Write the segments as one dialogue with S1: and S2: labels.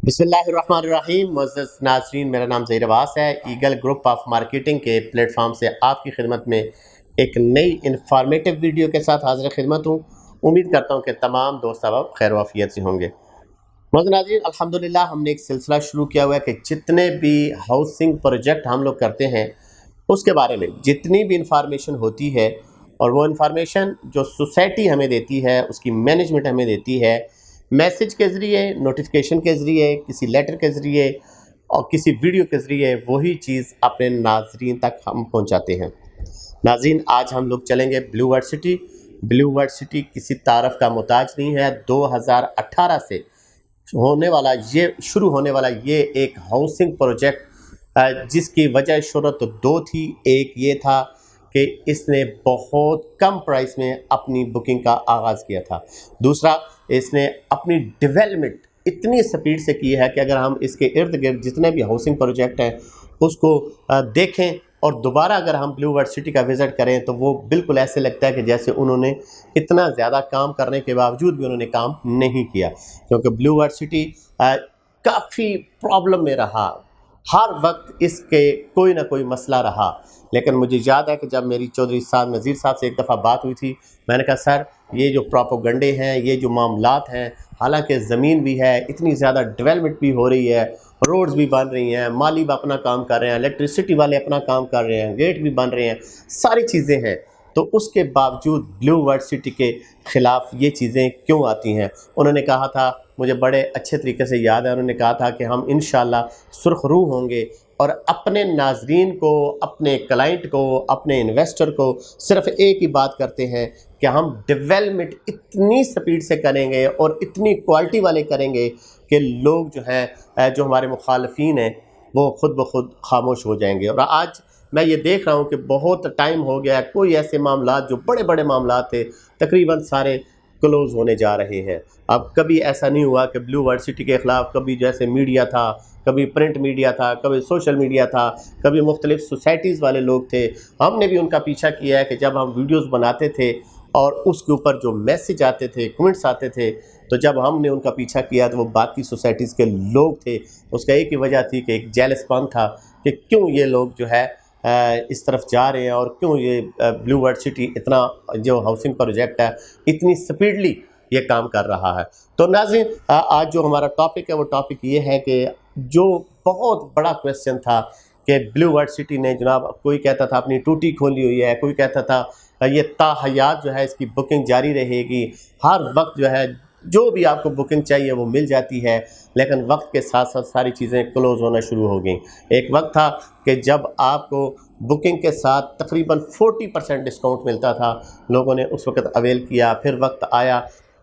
S1: बिस्मिल्लाहिर्रहमानिर्रहीम। मुअज़्ज़ज़ नाज़रीन, मेरा नाम ज़हीर अब्बास है। ईगल ग्रुप ऑफ मार्केटिंग के प्लेटफॉर्म से आपकी खिदमत में एक नई इन्फॉर्मेटिव वीडियो के साथ हाज़िर खिदमत हूँ। उम्मीद करता हूँ कि तमाम दोस्त अहबाब खैर वाफियत से होंगे। मुअज़्ज़ज़ नाज़रीन, अल्हम्दुलिल्लाह हमने एक सिलसिला शुरू किया हुआ है कि जितने भी हाउसिंग प्रोजेक्ट हम लोग करते हैं उसके बारे में जितनी भी इंफॉर्मेशन होती है, और वो इंफॉर्मेशन जो सोसाइटी हमें देती है, उसकी मैनेजमेंट हमें देती है, मैसेज के ज़रिए, नोटिफिकेशन के ज़रिए, किसी लेटर के ज़रिए और किसी वीडियो के ज़रिए, वही चीज़ अपने नाज़रीन तक हम पहुंचाते हैं। नाज़रीन, आज हम लोग चलेंगे Blue World City. Blue World City किसी तारफ़ का मोहताज नहीं है। 2018 से शुरू होने वाला ये एक हाउसिंग प्रोजेक्ट जिसकी वजह शोहरत तो दो थी। एक ये था कि इसने बहुत कम प्राइस में अपनी बुकिंग का आगाज़ किया था। दूसरा, इसने अपनी डेवलपमेंट इतनी स्पीड से की है कि अगर हम इसके इर्द गिर्द जितने भी हाउसिंग प्रोजेक्ट हैं उसको देखें और दोबारा अगर हम ब्लू वर्ड सिटी का विज़िट करें तो वो बिल्कुल ऐसे लगता है कि जैसे उन्होंने इतना ज़्यादा काम करने के बावजूद भी उन्होंने काम नहीं किया, क्योंकि ब्लू वर्ड सिटी काफ़ी प्रॉब्लम में रहा। हर वक्त इसके कोई ना कोई मसला रहा। लेकिन मुझे याद है कि जब मेरी चौधरी साहब नज़ीर साहब से एक दफ़ा बात हुई थी, मैंने कहा सर, ये जो प्रोपोगंडे हैं, ये जो मामलात हैं, हालांकि ज़मीन भी है, इतनी ज़्यादा डेवलपमेंट भी हो रही है, रोड्स भी बन रही हैं, माली भी अपना काम कर रहे हैं, इलेक्ट्रिसिटी वाले अपना काम कर रहे हैं, गेट भी बन रहे हैं, सारी चीज़ें हैं, तो उसके बावजूद ब्लू वर्ड सिटी के ख़िलाफ़ ये चीज़ें क्यों आती हैं? उन्होंने कहा था, मुझे बड़े अच्छे तरीके से याद है, उन्होंने कहा था कि हम इंशाअल्लाह सुरखरू होंगे और अपने नाजरीन को, अपने क्लाइंट को, अपने इन्वेस्टर को सिर्फ एक ही बात करते हैं कि हम डेवलपमेंट इतनी स्पीड से करेंगे और इतनी क्वालिटी वाले करेंगे कि लोग जो हैं, जो हमारे मुखालफीन हैं, वो खुद ब खुद खामोश हो जाएंगे। और आज मैं ये देख रहा हूँ कि बहुत टाइम हो गया है, कोई ऐसे मामलात जो बड़े बड़े मामलात थे तकरीबन सारे क्लोज़ होने जा रहे हैं। अब कभी ऐसा नहीं हुआ कि ब्लू वर्ड सिटी के ख़िलाफ़ कभी जैसे मीडिया था, कभी प्रिंट मीडिया था, कभी सोशल मीडिया था, कभी मुख्तलिफ़ सोसाइटीज़ वाले लोग थे। हमने भी उनका पीछा किया है कि जब हम वीडियोज़ बनाते थे और उसके ऊपर जो मैसेज आते थे, कमेंट्स आते थे, तो जब हमने उनका पीछा किया तो वो बाकी सोसाइटीज़ के लोग थे। उसका एक ही वजह थी कि एक जेलसपन था कि क्यों ये लोग जो है इस तरफ जा रहे हैं और क्यों ये ब्लू वर्ड सिटी इतना जो हाउसिंग प्रोजेक्ट है इतनी स्पीडली ये काम कर रहा है। तो नाज़रीन, आज जो हमारा टॉपिक है वो टॉपिक ये है कि जो बहुत बड़ा क्वेश्चन था कि ब्लू वर्ड सिटी ने जनाब, कोई कहता था अपनी टूटी खोली हुई है, कोई कहता था ये ताहयात जो है इसकी बुकिंग जारी रहेगी, हर वक्त जो है जो भी आपको बुकिंग चाहिए वो मिल जाती है। लेकिन वक्त के साथ साथ सारी चीज़ें क्लोज़ होना शुरू हो गई। एक वक्त था कि जब आपको बुकिंग के साथ तकरीबन 40% डिस्काउंट मिलता था, लोगों ने उस वक्त अवेल किया। फिर वक्त आया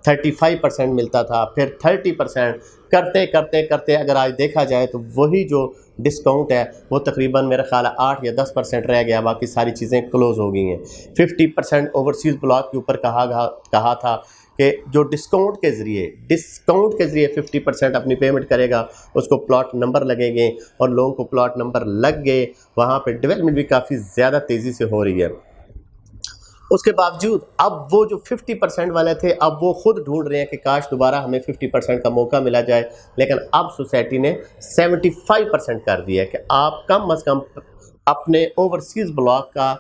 S1: 35% मिलता था, फिर 30%, करते करते करते अगर आज देखा जाए तो वही जो डिस्काउंट है वो तकरीबन मेरा ख़्याल है 8 या 10% रह गया, बाकी सारी चीज़ें क्लोज़ हो गई हैं। 50% ओवरसीज़ ब्लॉक के ऊपर कहा था कि जो डिस्काउंट के ज़रिए 50% अपनी पेमेंट करेगा, उसको प्लॉट नंबर लगेंगे, और लोगों को प्लॉट नंबर लग गए। वहाँ पे डेवलपमेंट भी काफ़ी ज़्यादा तेज़ी से हो रही है। उसके बावजूद अब वो जो 50% वाले थे, अब वो खुद ढूंढ रहे हैं कि काश दोबारा हमें 50% का मौका मिला जाए। लेकिन अब सोसाइटी ने 75% कर दिया है कि आप कम अज़ कम अपने ओवरसीज़ ब्लॉक का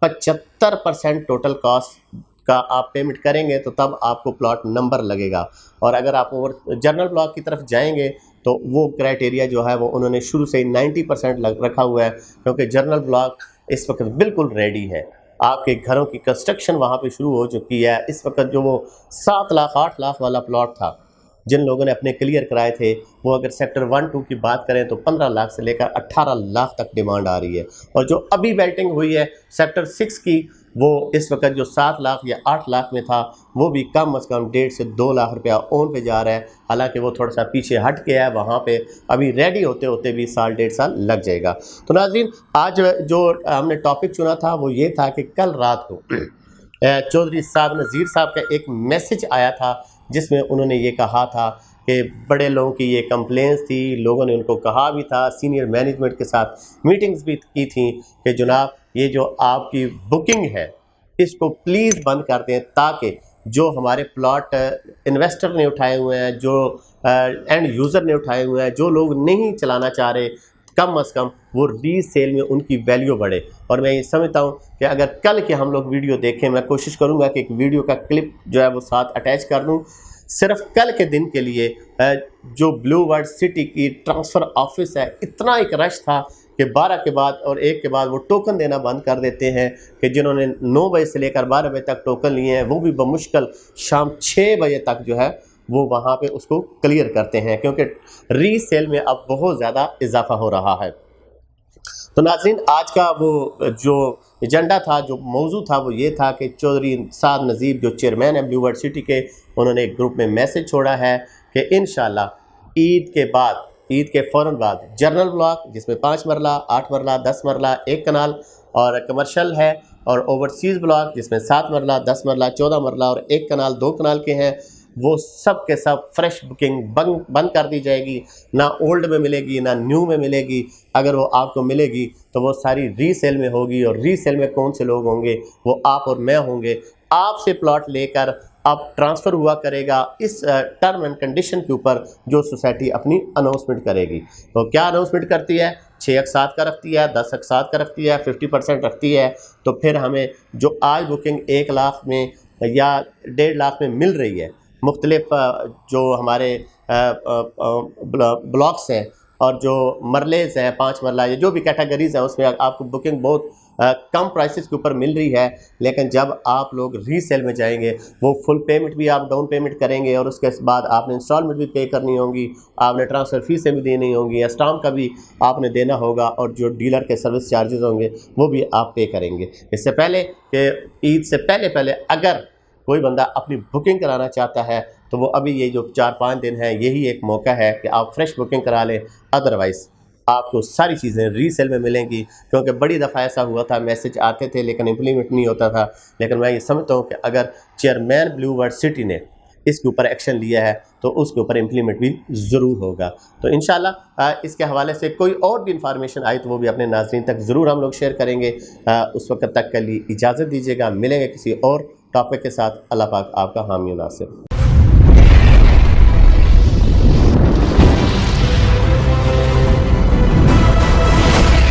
S1: 75% टोटल कॉस्ट का आप पेमेंट करेंगे तो तब आपको प्लॉट नंबर लगेगा। और अगर आप जनरल ब्लॉक की तरफ जाएंगे तो वो क्राइटेरिया जो है वो उन्होंने शुरू से ही 90% रखा हुआ है, क्योंकि जनरल ब्लॉक इस वक्त बिल्कुल रेडी है। आपके घरों की कंस्ट्रक्शन वहाँ पे शुरू हो चुकी है। इस वक्त जो वो 7 लाख 8 लाख वाला प्लॉट था जिन लोगों ने अपने क्लियर कराए थे, वो अगर सेक्टर 1-2 की बात करें तो 15 लाख से लेकर 18 लाख तक डिमांड आ रही है। और जो अभी बेल्टिंग हुई है सेक्टर 6 की, वो इस वक्त जो 7 लाख या 8 लाख में था वो भी कम अज़ कम 1.5 से 2 लाख रुपया ओन पे जा रहा है। हालांकि वो थोड़ा सा पीछे हट गया है, वहाँ पे अभी रेडी होते होते भी साल 1.5 साल लग जाएगा। तो नाज़रीन, आज जो हमने टॉपिक चुना था वो ये था कि कल रात को चौधरी साहब नज़ीर साहब का एक मैसेज आया था जिसमें उन्होंने ये कहा था कि बड़े लोगों की ये कंप्लेंट्स थी, लोगों ने उनको कहा भी था, सीनियर मैनेजमेंट के साथ मीटिंग्स भी की थी कि जनाब ये जो आपकी बुकिंग है इसको प्लीज़ बंद कर दें ताकि جو ہمارے پلاٹ انویسٹر نے اٹھائے ہوئے ہیں، جو اینڈ یوزر نے اٹھائے ہوئے ہیں، جو لوگ نہیں چلانا چاہ رہے، کم از کم وہ ری سیل میں ان کی ویلیو بڑھے۔ اور میں یہ سمجھتا ہوں کہ اگر کل کے ہم لوگ ویڈیو دیکھیں، میں کوشش کروں گا کہ ایک ویڈیو کا کلپ جو ہے وہ ساتھ اٹیچ کر دوں، صرف کل کے دن کے لیے جو بلیو ورلڈ سٹی کی ٹرانسفر آفس ہے، اتنا ایک رش تھا کہ 12 کے بعد اور 1 کے بعد وہ ٹوکن دینا بند کر دیتے ہیں، کہ جنہوں نے 9 بجے سے لے کر 12 بجے تک ٹوکن لیے ہیں وہ بھی بمشکل شام 6 بجے تک جو ہے وہ وہاں پہ اس کو کلیئر کرتے ہیں، کیونکہ ری سیل میں اب بہت زیادہ اضافہ ہو رہا ہے۔ تو ناظرین، آج کا وہ جو ایجنڈا تھا، جو موضوع تھا، وہ یہ تھا کہ چودھری سعد نذیر جو چیئرمین ہیں بلیو ورلڈ سٹی کے، انہوں نے ایک گروپ میں میسج چھوڑا ہے کہ انشاءاللہ عید کے بعد، عید کے فوراً بعد جنرل بلاک جس میں 5 مرلہ، 8 مرلہ، 10 مرلہ، 1 کنال اور کمرشل ہے، اور اوورسیز بلاک جس میں 7 مرلہ، 10 مرلہ، 14 مرلہ اور 1 کنال، 2 کنال کے ہیں، وہ سب کے سب فریش بکنگ بند کر دی جائے گی۔ نہ اولڈ میں ملے گی، نہ نیو میں ملے گی۔ اگر وہ آپ کو ملے گی تو وہ ساری ری سیل میں ہوگی، اور ری سیل میں کون سے لوگ ہوں گے؟ وہ آپ اور میں ہوں گے۔ آپ سے پلاٹ لے کر اب ٹرانسفر ہوا کرے گا اس ٹرم اینڈ کنڈیشن کے اوپر جو سوسائٹی اپنی اناؤنسمنٹ کرے گی۔ تو کیا اناؤنسمنٹ کرتی ہے؟ 6 اقساط کا رکھتی ہے، 10 اقساط کا رکھتی ہے، 50% رکھتی ہے۔ تو پھر ہمیں جو آج بکنگ 1 لاکھ میں یا 1.5 لاکھ میں مل رہی ہے، مختلف جو ہمارے بلاکس ہیں اور جو مرلز ہیں، 5 مرلہ یا جو بھی کیٹیگریز ہیں، اس میں آپ کو بکنگ بہت کم پرائسز کے اوپر مل رہی ہے۔ لیکن جب آپ لوگ ری سیل میں جائیں گے، وہ فل پیمنٹ بھی آپ ڈاؤن پیمنٹ کریں گے، اور اس کے بعد آپ نے انسٹالمنٹ بھی پے کرنی ہوں گی، آپ نے ٹرانسفر فیسیں بھی دینی ہوں گی، اسٹامپ کا بھی آپ نے دینا ہوگا، اور جو ڈیلر کے سروس چارجز ہوں گے وہ بھی آپ پے کریں گے۔ اس سے پہلے کہ عید سے پہلے اگر کوئی بندہ اپنی بکنگ کرانا چاہتا ہے تو وہ ابھی یہ جو 4-5 دن ہیں، یہی ایک موقع ہے کہ آپ فریش بکنگ کرا لیں، ادروائز آپ کو ساری چیزیں ری سیل میں ملیں گی۔ کیونکہ بڑی دفعہ ایسا ہوا تھا، میسج آتے تھے لیکن امپلیمنٹ نہیں ہوتا تھا۔ لیکن میں یہ سمجھتا ہوں کہ اگر چیئرمین بلیو ورلڈ سٹی نے اس کے اوپر ایکشن لیا ہے تو اس کے اوپر امپلیمنٹ بھی ضرور ہوگا۔ تو انشاءاللہ اس کے حوالے سے کوئی اور بھی انفارمیشن آئی تو وہ بھی اپنے ناظرین تک ضرور ہم لوگ شیئر کریں گے۔ اس وقت تک کے لیے اجازت دیجیے گا، ملیں گے کسی اور ٹاپک کے ساتھ۔ اللہ پاک آپ کا حامی و ناصر۔